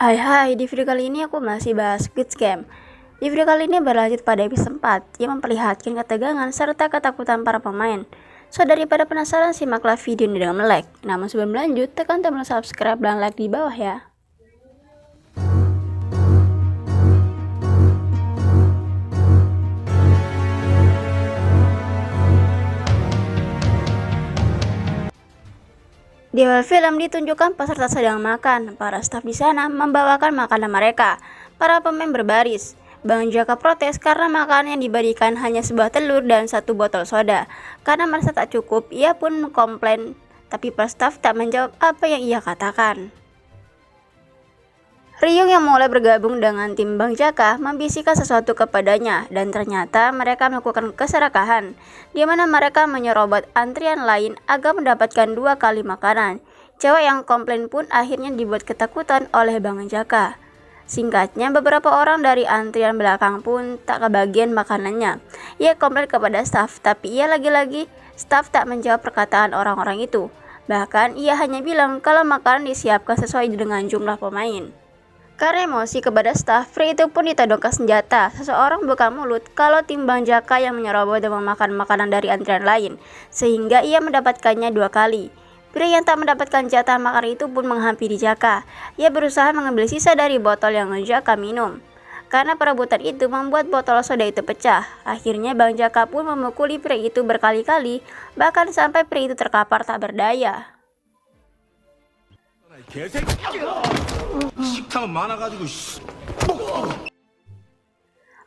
Hai, di video kali ini aku masih bahas Squid Game. Di video kali ini berlanjut pada episode 4 yang memperlihatkan ketegangan serta ketakutan para pemain. So, daripada penasaran, simaklah video ini dengan like. Namun sebelum lanjut, tekan tombol subscribe dan like di bawah ya. Di awal film ditunjukkan peserta sedang makan. Para staf di sana membawakan makanan mereka. Para pemain berbaris. Bang Jaka protes karena makanan yang diberikan hanya sebuah telur dan satu botol soda. Karena merasa tak cukup, ia pun mengkomplain. Tapi para staf tak menjawab apa yang ia katakan. Ryung yang mulai bergabung dengan tim Bang Jaka membisikkan sesuatu kepadanya dan ternyata mereka melakukan keserakahan di mana mereka menyerobot antrian lain agar mendapatkan 2 kali makanan. Cewek yang komplain pun akhirnya dibuat ketakutan oleh Bang Jaka. Singkatnya, beberapa orang dari antrian belakang pun tak kebagian makanannya. Ia komplain kepada staf, tapi ia lagi-lagi staf tak menjawab perkataan orang-orang itu. Bahkan ia hanya bilang kalau makanan disiapkan sesuai dengan jumlah pemain. Karena emosi kepada staf, Free itu pun ditodongkan senjata. Seseorang buka mulut kalau tim Bang Jaka yang menyerobot dan memakan makanan dari antrian lain, sehingga ia mendapatkannya 2 kali. Free yang tak mendapatkan jatah makan itu pun menghampiri Jaka. Ia berusaha mengambil sisa dari botol yang Jaka minum. Karena perebutan itu membuat botol soda itu pecah. Akhirnya Bang Jaka pun memukuli Free itu berkali-kali, bahkan sampai Free itu terkapar tak berdaya.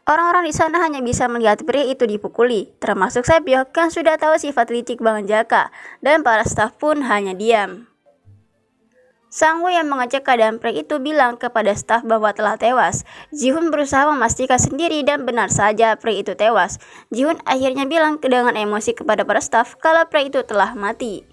Orang-orang di sana hanya bisa melihat pria itu dipukuli, termasuk Sabyok yang sudah tahu sifat licik Bang Jaka, dan para staf pun hanya diam. Sangwoo yang mengecek keadaan pria itu bilang kepada staf bahwa telah tewas. Ji-hoon berusaha memastikan sendiri dan benar saja pria itu tewas. Ji-hoon akhirnya bilang dengan emosi kepada para staf kalau pria itu telah mati.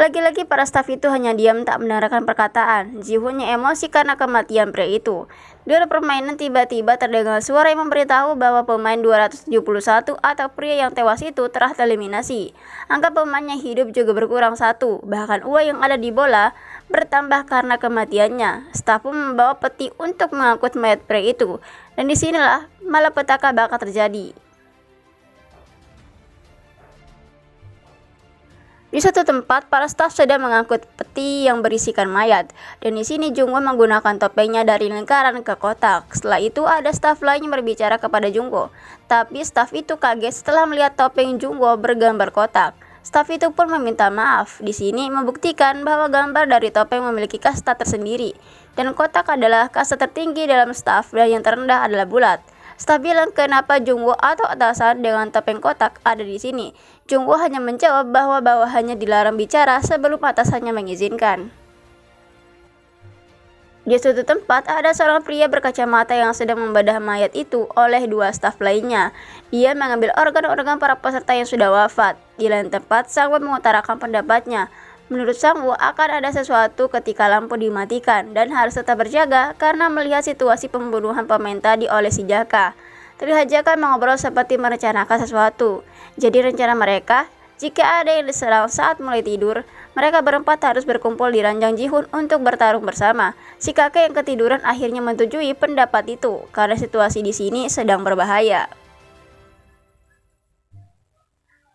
Lagi-lagi para staf itu hanya diam tak mendengarkan perkataan. Ji-hoon yang emosi karena kematian pria itu. Di luar permainan tiba-tiba terdengar suara yang memberitahu bahwa pemain 271 atau pria yang tewas itu telah tereliminasi. Angka pemain yang hidup juga berkurang 1, bahkan uang yang ada di bola bertambah karena kematiannya. Staf pun membawa peti untuk mengangkut mayat pria itu. Dan disinilah malapetaka bakal terjadi. Di suatu tempat, para staf sedang mengangkut peti yang berisikan mayat. Dan di sini Jungwoo menggunakan topengnya dari lingkaran ke kotak. Setelah itu ada staf lain yang berbicara kepada Jungwoo. Tapi staf itu kaget setelah melihat topeng Jungwoo bergambar kotak. Staf itu pun meminta maaf. Di sini membuktikan bahwa gambar dari topeng memiliki kasta tersendiri. Dan kotak adalah kasta tertinggi dalam staf dan yang terendah adalah bulat. Staf bilang kenapa Jungwoo atau atasan dengan topeng kotak ada di sini. Jungwoo hanya menjawab bahwa bawahannya dilarang bicara sebelum atasannya mengizinkan. Di suatu tempat ada seorang pria berkacamata yang sedang membedah mayat itu oleh 2 staf lainnya. Dia mengambil organ-organ para peserta yang sudah wafat. Di lain tempat, Sangwoo mengutarakan pendapatnya. Menurut Sangwoo akan ada sesuatu ketika lampu dimatikan dan harus tetap berjaga karena melihat situasi pembunuhan pemain tadi oleh si Jaka. Terlihat Jaka mengobrol seperti merencanakan sesuatu. Jadi rencana mereka, jika ada yang diserang saat mulai tidur, mereka berempat harus berkumpul di ranjang Ji-hoon untuk bertarung bersama. Si kakek yang ketiduran akhirnya menyetujui pendapat itu karena situasi di sini sedang berbahaya.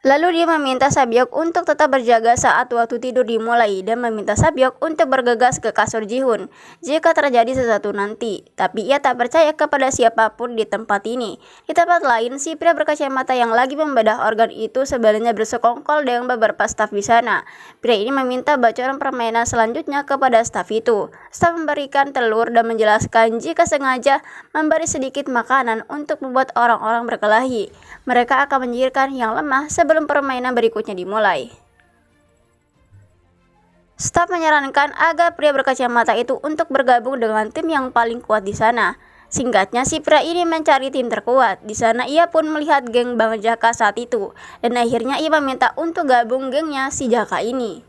Lalu dia meminta Sabyok untuk tetap berjaga saat waktu tidur dimulai dan meminta Sabyok untuk bergegas ke kasur Ji-hoon jika terjadi sesuatu nanti. Tapi ia tak percaya kepada siapapun di tempat ini. Di tempat lain, si pria berkacamata yang lagi membedah organ itu sebenarnya bersekongkol dengan beberapa staf di sana. Pria ini meminta bocoran permainan selanjutnya kepada staf itu. Staf memberikan telur dan menjelaskan jika sengaja memberi sedikit makanan untuk membuat orang-orang berkelahi. Mereka akan menyingkirkan yang lemah sebelum permainan berikutnya dimulai. Staf menyarankan agar pria berkacamata itu untuk bergabung dengan tim yang paling kuat di sana. Singkatnya, si pria ini mencari tim terkuat. Di sana ia pun melihat geng Bang Jaka saat itu, dan akhirnya ia meminta untuk gabung gengnya si Jaka ini.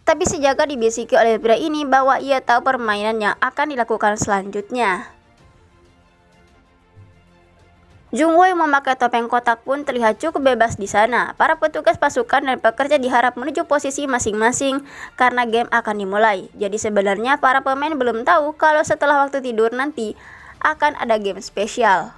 Tapi si Jaka dibisiki oleh pria ini bahwa ia tahu permainan yang akan dilakukan selanjutnya. Jungwoo yang memakai topeng kotak pun terlihat cukup bebas di sana. Para petugas pasukan dan pekerja diharap menuju posisi masing-masing karena game akan dimulai. Jadi sebenarnya para pemain belum tahu kalau setelah waktu tidur nanti akan ada game spesial.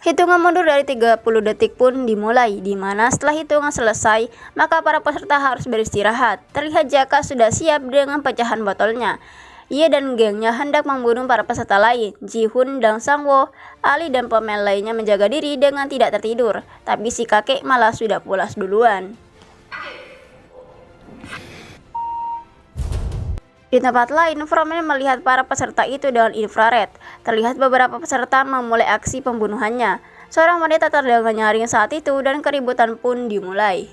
Hitungan mundur dari 30 detik pun dimulai, di mana setelah hitungan selesai, maka para peserta harus beristirahat. Terlihat Jaka sudah siap dengan pecahan botolnya. Ia dan gengnya hendak membunuh para peserta lain. Ji-hoon dan Sang-woo, Ali dan pemain lainnya menjaga diri dengan tidak tertidur, tapi si kakek malah sudah pulas duluan. Di tempat lain, Fromen melihat para peserta itu dengan infrared. Terlihat beberapa peserta memulai aksi pembunuhannya. Seorang wanita terdengar nyaring saat itu dan keributan pun dimulai.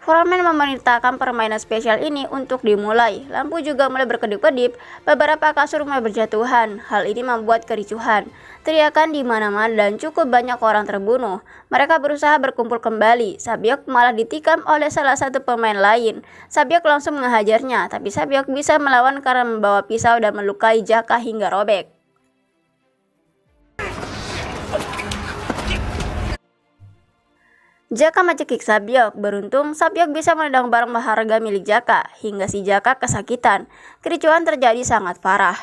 Fromen memerintahkan permainan spesial ini untuk dimulai. Lampu juga mulai berkedip-kedip, beberapa kasur mulai berjatuhan. Hal ini membuat kericuhan. Teriakan di mana-mana dan cukup banyak orang terbunuh. Mereka berusaha berkumpul kembali. Sabyok malah ditikam oleh salah satu pemain lain. Sabyok langsung menghajarnya, tapi Sabyok bisa melawan karena membawa pisau dan melukai Jaka hingga robek. Jaka mencekik Sabyok. Beruntung Sabyok bisa menendang barang berharga milik Jaka hingga si Jaka kesakitan. Kericuhan terjadi sangat parah.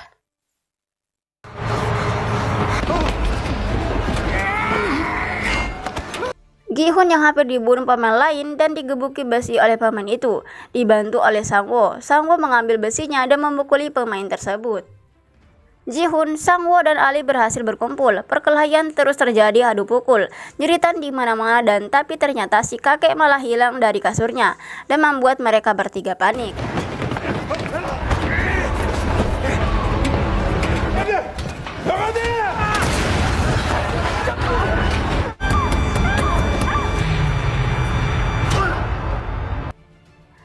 Gi-hoon yang hampir dibunuh pemain lain dan digebuki besi oleh pemain itu, dibantu oleh Sang-woo. Sang-woo mengambil besinya dan memukuli pemain tersebut. Ji-hoon, Sang-woo dan Ali berhasil berkumpul. Perkelahian terus terjadi adu pukul, jeritan di mana-mana dan tapi ternyata si kakek malah hilang dari kasurnya dan membuat mereka bertiga panik.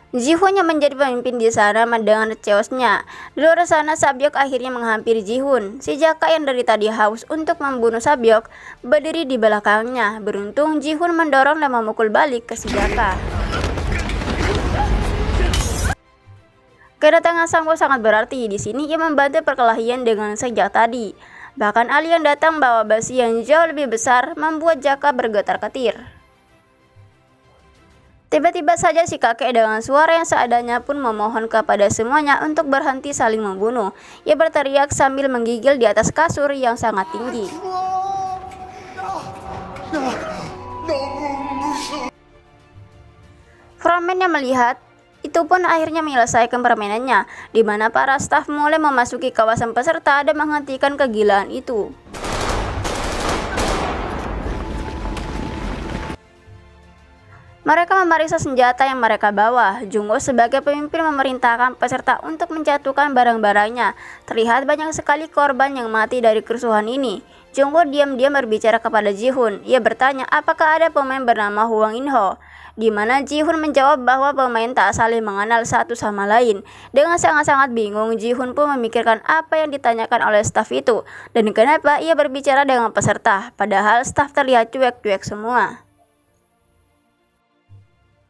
Ji-hoon yang menjadi pemimpin di sana mendengar chaosnya. Di luar sana, Sabyok akhirnya menghampiri Ji-hoon. Si Jaka yang dari tadi haus untuk membunuh Sabyok berdiri di belakangnya. Beruntung Ji-hoon mendorong dan memukul balik ke si Jaka. Kedatangan Sang-woo sangat berarti. Di sini ia membantu perkelahian dengan sejak tadi. Bahkan Ali yang datang bawa besi yang jauh lebih besar membuat Jaka bergetar-getir. Tiba-tiba saja si kakek dengan suara yang seadanya pun memohon kepada semuanya untuk berhenti saling membunuh. Ia berteriak sambil menggigil di atas kasur yang sangat tinggi. Fromen yang melihat itu pun akhirnya menyelesaikan permainannya, di mana para staf mulai memasuki kawasan peserta dan menghentikan kegilaan itu. Mereka memeriksa senjata yang mereka bawa. Jungwoo sebagai pemimpin memerintahkan peserta untuk menjatuhkan barang-barangnya. Terlihat banyak sekali korban yang mati dari kerusuhan ini. Jungwoo diam-diam berbicara kepada Ji-hoon. Ia bertanya apakah ada pemain bernama Hwang In-ho, di mana Ji-hoon menjawab bahwa pemain tak saling mengenal satu sama lain. Dengan sangat-sangat bingung, Ji-hoon pun memikirkan apa yang ditanyakan oleh staf itu dan kenapa ia berbicara dengan peserta, padahal staf terlihat cuek-cuek semua.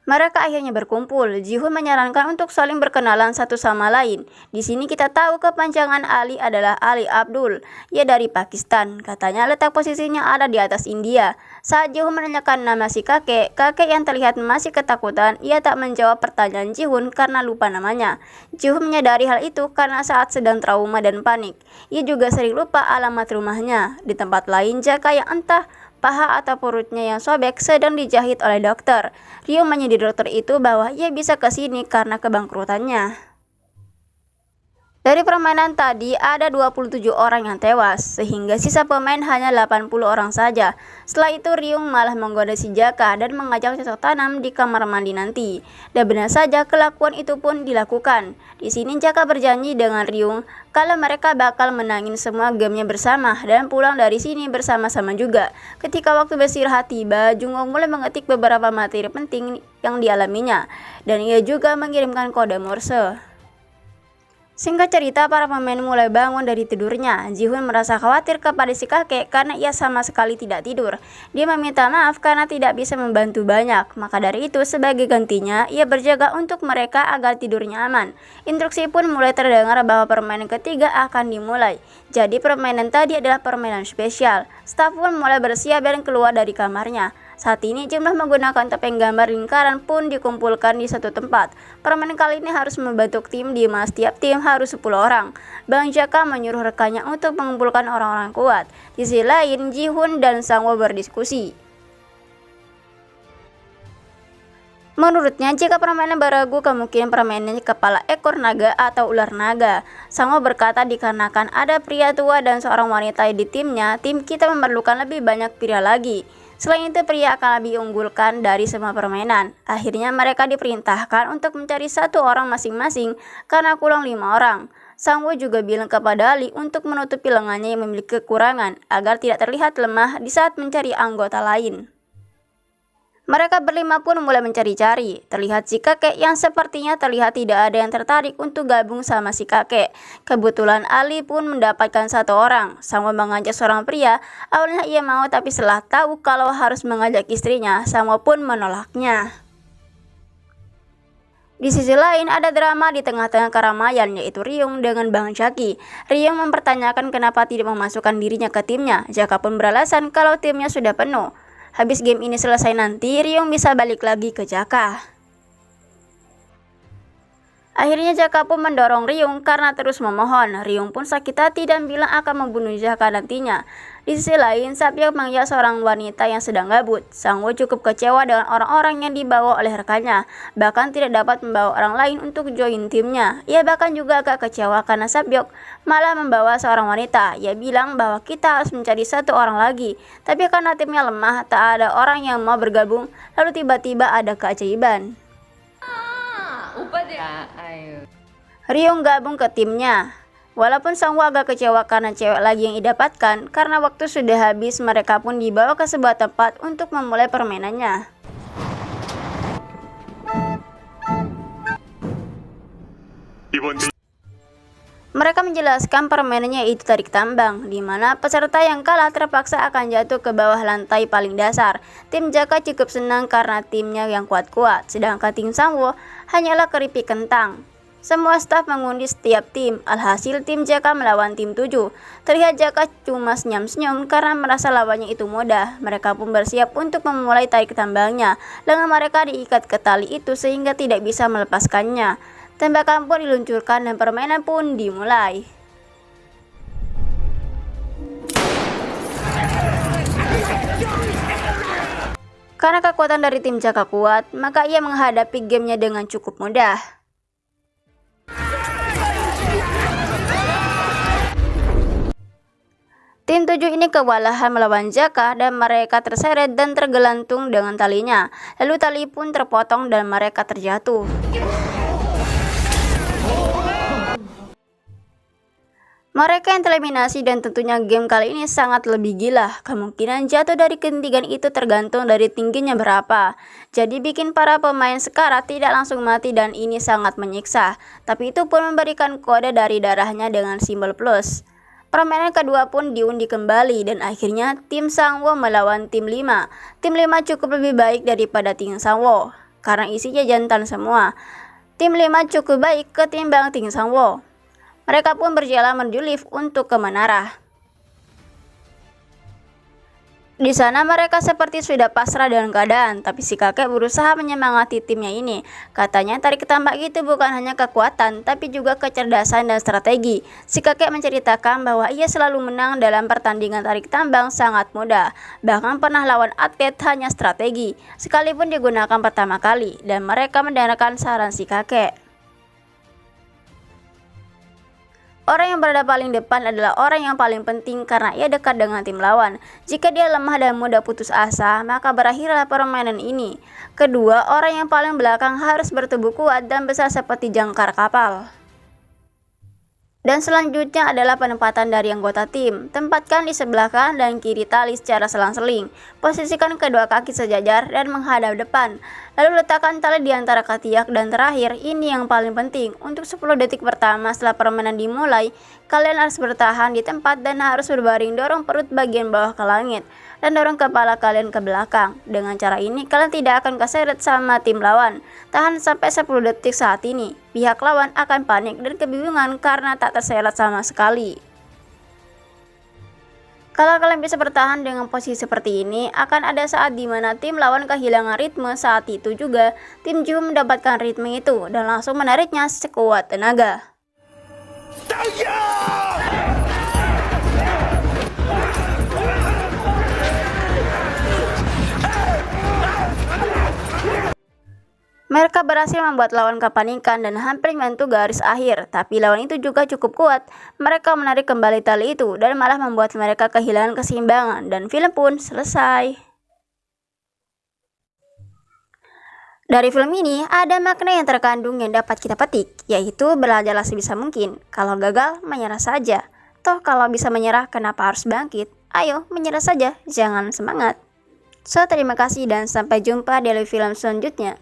Mereka akhirnya berkumpul. Ji-hoon menyarankan untuk saling berkenalan satu sama lain. Di sini kita tahu kepanjangan Ali adalah Ali Abdul. Ia dari Pakistan. Katanya letak posisinya ada di atas India. Saat Ji-hoon menanyakan nama si kakek yang terlihat masih ketakutan, ia tak menjawab pertanyaan Ji-hoon karena lupa namanya. Ji-hoon menyadari hal itu karena saat sedang trauma dan panik. Ia juga sering lupa alamat rumahnya. Di tempat lain, Jaka yang entah paha atau perutnya yang sobek sedang dijahit oleh dokter. Ryo menyindir dokter itu bahwa ia bisa ke sini karena kebangkrutannya. Dari permainan tadi ada 27 orang yang tewas, sehingga sisa pemain hanya 80 orang saja. Setelah itu Ryung malah menggoda si Jaka dan mengajak cocok tanam di kamar mandi nanti. Dan benar saja kelakuan itu pun dilakukan. Di sini Jaka berjanji dengan Ryung kalau mereka bakal menangin semua gamenya bersama dan pulang dari sini bersama-sama juga. Ketika waktu beristirahat tiba, Jungwoo mulai mengetik beberapa materi penting yang dialaminya, dan ia juga mengirimkan kode Morse. Singkat cerita, para pemain mulai bangun dari tidurnya. Ji-hoon merasa khawatir kepada si kakek karena ia sama sekali tidak tidur. Dia meminta maaf karena tidak bisa membantu banyak. Maka dari itu, sebagai gantinya, ia berjaga untuk mereka agar tidurnya aman. Instruksi pun mulai terdengar bahwa permainan ketiga akan dimulai. Jadi permainan tadi adalah permainan spesial. Staf pun mulai bersiap dan keluar dari kamarnya. Saat ini jumlah menggunakan topeng gambar lingkaran pun dikumpulkan di satu tempat. Permainan kali ini harus membentuk tim di mana setiap tim harus 10 orang. Bang Jaka menyuruh rekannya untuk mengumpulkan orang-orang kuat. Di sisi lain, Ji-hoon dan Sang-woo berdiskusi. Menurutnya, jika permainan beragu, kemungkinan permainannya kepala ekor naga atau ular naga. Sang-woo berkata dikarenakan ada pria tua dan seorang wanita di timnya, tim kita memerlukan lebih banyak pria lagi. Selain itu, pria akan lebih unggulkan dari semua permainan. Akhirnya mereka diperintahkan untuk mencari satu orang masing-masing karena kurang 5 orang. Sang-woo juga bilang kepada Ali untuk menutupi lengannya yang memiliki kekurangan agar tidak terlihat lemah di saat mencari anggota lain. Mereka berlima pun mulai mencari-cari. Terlihat si kakek yang sepertinya terlihat tidak ada yang tertarik untuk gabung sama si kakek. Kebetulan Ali pun mendapatkan satu orang. Sang-woo mengajak seorang pria. Awalnya ia mau, tapi setelah tahu kalau harus mengajak istrinya, Sang-woo pun menolaknya. Di sisi lain, ada drama di tengah-tengah keramaian, yaitu Ryung dengan Bang Jaki. Ryung mempertanyakan kenapa tidak memasukkan dirinya ke timnya. Jaka pun beralasan kalau timnya sudah penuh. Habis game ini selesai nanti, Ryung bisa balik lagi ke Jaka. Akhirnya Jaka pun mendorong Ryung karena terus memohon. Ryung pun sakit hati dan bilang akan membunuh Jaka nantinya. Di sisi lain, Sapyeok menginjak seorang wanita yang sedang gabut. Sang-woo cukup kecewa dengan orang-orang yang dibawa oleh rekannya. Bahkan tidak dapat membawa orang lain untuk join timnya. Ia bahkan juga agak kecewa karena Sapyeok malah membawa seorang wanita. Ia bilang bahwa kita harus mencari satu orang lagi. Tapi karena timnya lemah, tak ada orang yang mau bergabung. Lalu tiba-tiba ada keajaiban. Ryung gabung ke timnya. Walaupun Sang-woo agak kecewa karena cewek lagi yang didapatkan, karena waktu sudah habis, mereka pun dibawa ke sebuah tempat untuk memulai permainannya. Mereka menjelaskan permainannya itu tarik tambang, di mana peserta yang kalah terpaksa akan jatuh ke bawah lantai paling dasar. Tim Jaka cukup senang karena timnya yang kuat-kuat, sedangkan tim Sang-woo hanyalah keripik kentang. Semua staf mengundi setiap tim. Alhasil tim Jaka melawan tim 7. Terlihat Jaka cuma senyum-senyum karena merasa lawannya itu mudah. Mereka pun bersiap untuk memulai tarik tambangnya. Lengan mereka diikat ke tali itu sehingga tidak bisa melepaskannya. Tembakan pun diluncurkan dan permainan pun dimulai. Karena kekuatan dari tim Jaka kuat, maka ia menghadapi gamenya dengan cukup mudah. Tim 7 ini kewalahan melawan Jaka dan mereka terseret dan tergelantung dengan talinya. Lalu tali pun terpotong dan mereka terjatuh. Mereka yang tereliminasi dan tentunya game kali ini sangat lebih gila. Kemungkinan jatuh dari ketinggian itu tergantung dari tingginya berapa. Jadi bikin para pemain sekarat tidak langsung mati dan ini sangat menyiksa. Tapi itu pun memberikan kode dari darahnya dengan simbol plus. Permainan kedua pun diundi kembali dan akhirnya tim Sang-woo melawan tim 5. Tim 5 cukup lebih baik daripada tim Sang-woo karena isinya jantan semua. Tim 5 cukup baik ketimbang tim Sang-woo. Mereka pun berjalan menuju lift untuk ke menara. Di sana mereka seperti sudah pasrah dengan keadaan, tapi si kakek berusaha menyemangati timnya ini. Katanya tarik tambak itu bukan hanya kekuatan, tapi juga kecerdasan dan strategi. Si kakek menceritakan bahwa ia selalu menang dalam pertandingan tarik tambang sangat mudah. Bahkan pernah lawan atlet hanya strategi, sekalipun digunakan pertama kali, dan mereka mendengarkan saran si kakek. Orang yang berada paling depan adalah orang yang paling penting karena ia dekat dengan tim lawan. Jika dia lemah dan mudah putus asa, maka berakhirlah permainan ini. Kedua, orang yang paling belakang harus bertubuh kuat dan besar seperti jangkar kapal. Dan selanjutnya adalah penempatan dari anggota tim. Tempatkan di sebelah kanan dan kiri tali secara selang-seling. Posisikan kedua kaki sejajar dan menghadap depan. Lalu letakkan tali di antara ketiak dan terakhir, ini yang paling penting. Untuk 10 detik pertama setelah permainan dimulai, kalian harus bertahan di tempat dan harus berbaring, dorong perut bagian bawah ke langit dan dorong kepala kalian ke belakang. Dengan cara ini kalian tidak akan keseret sama tim lawan. Tahan sampai 10 detik saat ini. Pihak lawan akan panik dan kebingungan karena tak terseret sama sekali. Kalau kalian bisa bertahan dengan posisi seperti ini, akan ada saat di mana tim lawan kehilangan ritme. Saat itu juga, tim Ju mendapatkan ritme itu dan langsung menariknya sekuat tenaga. Mereka berhasil membuat lawan kepanikan dan hampir menyentuh garis akhir, tapi lawan itu juga cukup kuat. Mereka menarik kembali tali itu dan malah membuat mereka kehilangan keseimbangan, dan film pun selesai. Dari film ini ada makna yang terkandung yang dapat kita petik, yaitu belajarlah sebisa mungkin. Kalau gagal, menyerah saja. Toh kalau bisa menyerah, kenapa harus bangkit? Ayo, menyerah saja, jangan semangat. So, terima kasih dan sampai jumpa di film selanjutnya.